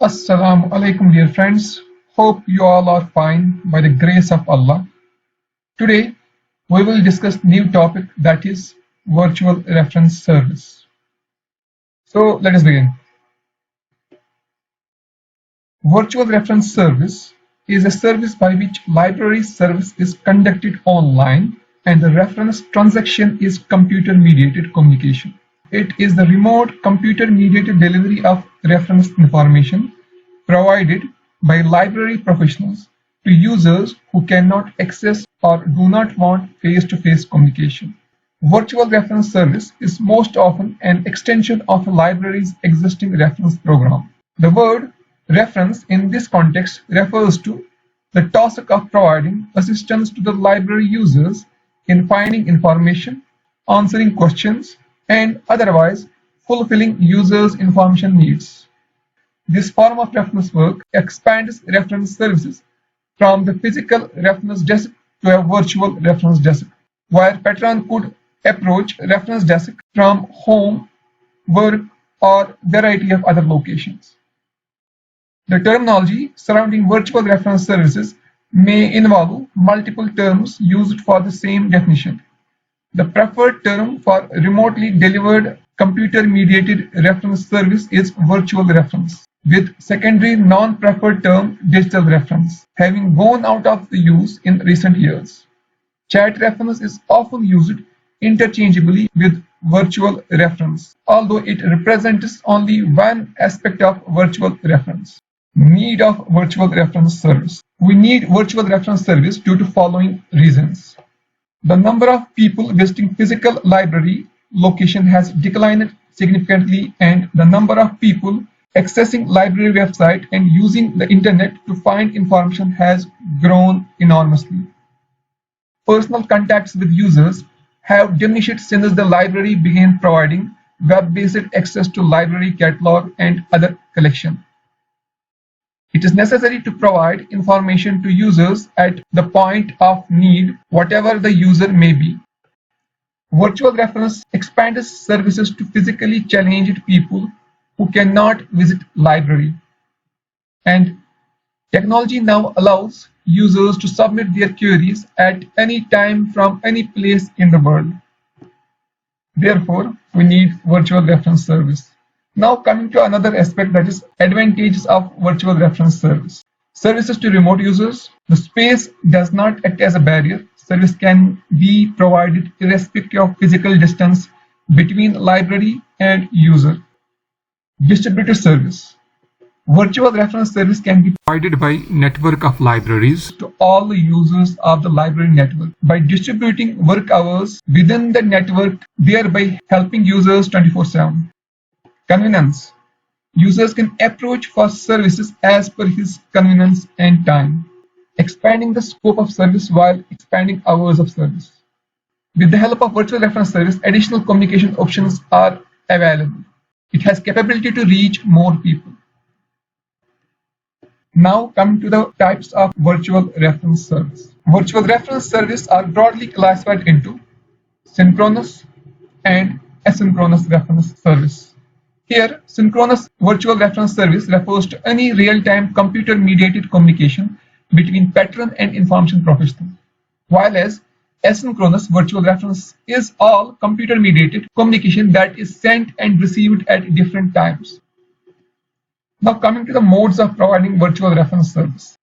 Assalamu alaikum, dear friends. Hope you all are fine by the grace of Allah. Today, we will discuss new topic, that is virtual reference service. So let us begin. Virtual reference service is a service by which library service is conducted online and the reference transaction is computer-mediated communication. It is the remote computer-mediated delivery of reference information provided by library professionals to users who cannot access or do not want face-to-face communication. Virtual reference service is most often an extension of a library's existing reference program. The word reference in this context refers to the task of providing assistance to the library users in finding information, answering questions, and otherwise fulfilling users' information needs. This form of reference work expands reference services from the physical reference desk to a virtual reference desk, where patron could approach reference desk from home, work, or variety of other locations. The terminology surrounding virtual reference services may involve multiple terms used for the same definition. The preferred term for remotely delivered computer-mediated reference service is virtual reference, with secondary non-preferred term digital reference having gone out of use in recent years. Chat reference is often used interchangeably with virtual reference, although it represents only one aspect of virtual reference. Need of virtual reference service. We need virtual reference service due to following reasons. The number of people visiting physical library location has declined significantly, and the number of people accessing library website and using the internet to find information has grown enormously. Personal contacts with users have diminished since the library began providing web-based access to library catalog and other collection. It is necessary to provide information to users at the point of need, whatever the user may be. Virtual reference expands services to physically challenged people who cannot visit library. And technology now allows users to submit their queries at any time from any place in the world. Therefore, we need virtual reference service. Now coming to another aspect, that is advantages of virtual reference service. Services to remote users. The space does not act as a barrier. Service can be provided irrespective of physical distance between library and user. Distributed service. Virtual reference service can be provided by network of libraries to all the users of the library network by distributing work hours within the network, thereby helping users 24/7. Convenience. Users can approach for services as per his convenience and time, expanding the scope of service while expanding hours of service. With the help of virtual reference service, additional communication options are available. It has capability to reach more people. Now coming to the types of virtual reference service. Virtual reference service are broadly classified into synchronous and asynchronous reference service. Here, synchronous virtual reference service refers to any real-time computer-mediated communication between patron and information professional, while as asynchronous virtual reference is all computer-mediated communication that is sent and received at different times. Now coming to the modes of providing virtual reference service.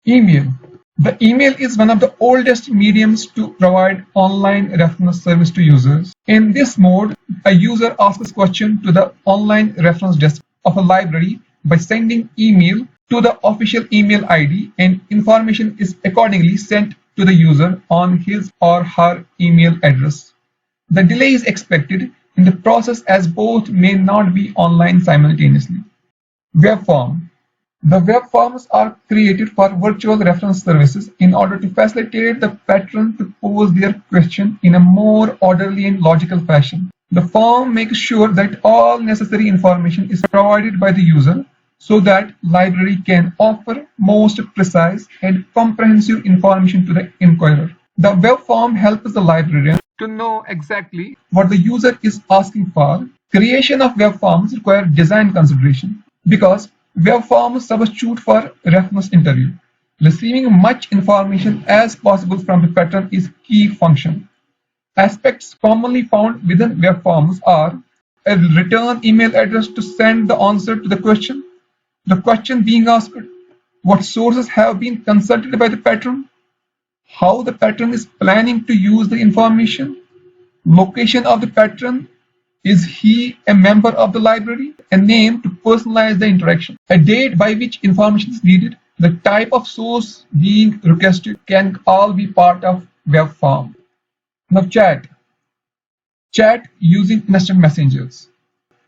Email. The email is one of the oldest mediums to provide online reference service to users. In this mode, a user asks a question to the online reference desk of a library by sending email to the official email ID, and information is accordingly sent to the user on his or her email address. The delay is expected in the process as both may not be online simultaneously. Web form. The web forms are created for virtual reference services in order to facilitate the patron to pose their question in a more orderly and logical fashion. The form makes sure that all necessary information is provided by the user so that library can offer most precise and comprehensive information to the inquirer. The web form helps the librarian to know exactly what the user is asking for. Creation of web forms require design consideration. because web forms substitute for reference interview. Receiving much information as possible from the pattern is key function. Aspects commonly found within web forms are a return email address to send the answer to the question being asked, what sources have been consulted by the patron, how the patron is planning to use the information, location of the patron, is he a member of the library, a name to personalize the interaction, a date by which information is needed, the type of source being requested can all be part of web form. Now chat using instant messengers.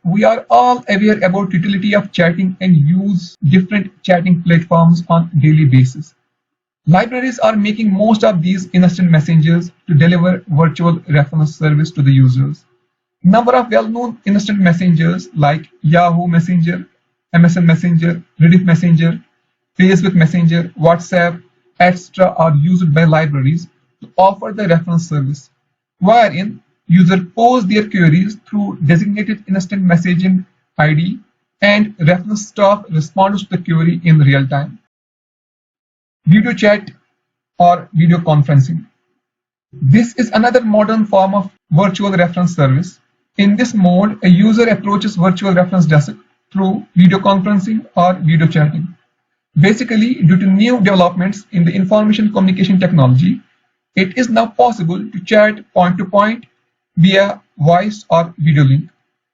We are all aware about utility of chatting and use different chatting platforms on a daily basis. Libraries are making most of these instant messengers to deliver virtual reference service to the users. Number of well-known instant messengers like Yahoo Messenger, MSN Messenger, Rediff Messenger, Facebook Messenger, WhatsApp, etc. are used by libraries to offer the reference service, wherein users pose their queries through designated instant messaging ID and reference staff responds to the query in real time. Video chat or video conferencing. This is another modern form of virtual reference service. In this mode, a user approaches virtual reference desk through video conferencing or video chatting. Basically, due to new developments in the information communication technology, it is now possible to chat point-to-point via voice or video link.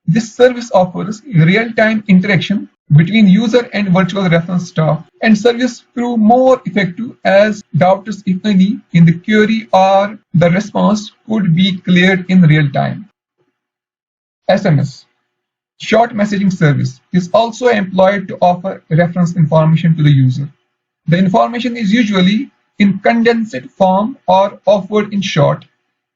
This service offers real-time interaction between user and virtual reference staff and service prove more effective as doubts, if any, in the query or the response could be cleared in real time. SMS, short messaging service, is also employed to offer reference information to the user. The information is usually in condensed form or offered in short.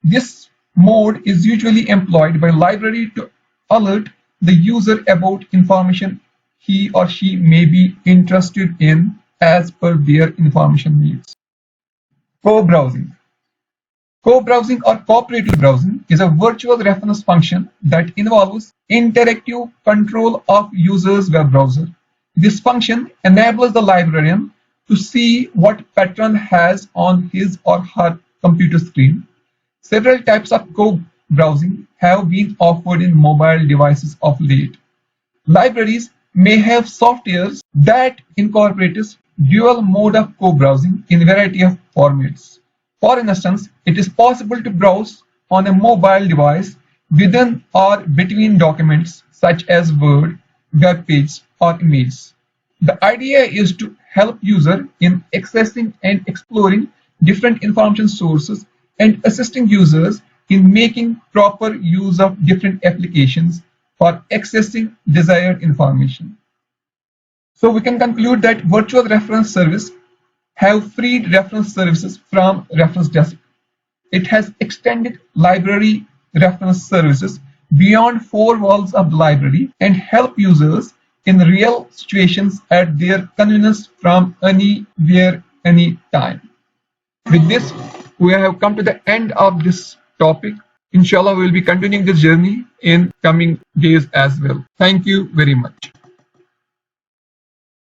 This mode is usually employed by library to alert the user about information he or she may be interested in as per their information needs. Co-browsing. Co-browsing or cooperative browsing is a virtual reference function that involves interactive control of user's web browser. This function enables the librarian to see what patron has on his or her computer screen. Several types of co-browsing have been offered in mobile devices of late. Libraries may have softwares that incorporates dual mode of co-browsing in a variety of formats. For instance, it is possible to browse on a mobile device within or between documents such as Word, web pages, or images. The idea is to help user in accessing and exploring different information sources and assisting users in making proper use of different applications for accessing desired information. So we can conclude that virtual reference service have freed reference services from reference desk. It has extended library reference services beyond four walls of the library and help users in real situations at their convenience from anywhere, anytime. With this, we have come to the end of this topic. Inshallah, we will be continuing this journey in coming days as well. Thank you very much.